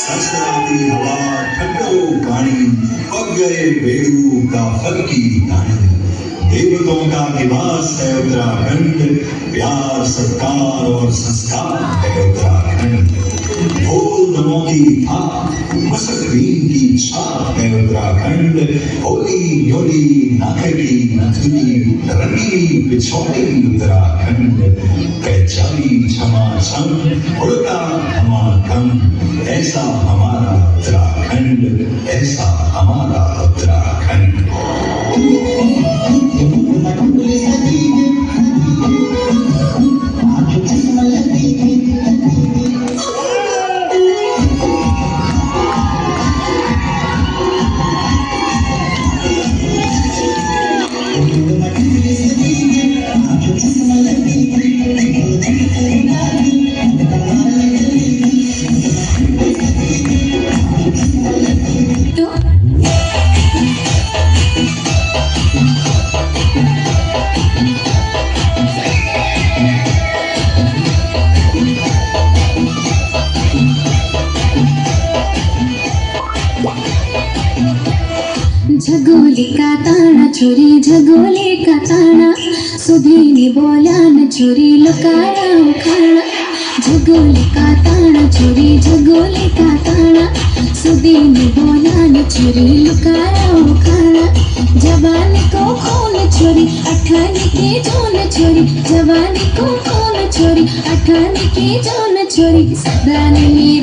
सरसराती हवा ठंडो पानी पक गए बेड़ू का फल की दानी देवतों का निवास है उत्तराखंड प्यार सत्कार और संस्कार है उत्तराखंड ढोल दमों की थाप मसकरीन की छाप है उत्तराखंड होली योली नाकटी नथुनी रंगीली बिछोड़ी उत्तराखंड कैचाली छमा छम उड़ता धमाधम ऐसा हमारा उत्तराखंड ऐसा हमारा उत्तराखंड झगोली का ताना चोरी झगोली का ताना सुधीनी बोला न चोरी लुकाया उखाड़ा झगोली का ताना चोरी झगोली का ताना सुधीनी बोला न चोरी लुकाया उखाड़ा जवानी को खून छोरी अठानी के जोन छोरी जवानी को खून छोरी अठानी के जोन छोरी सदा नहीं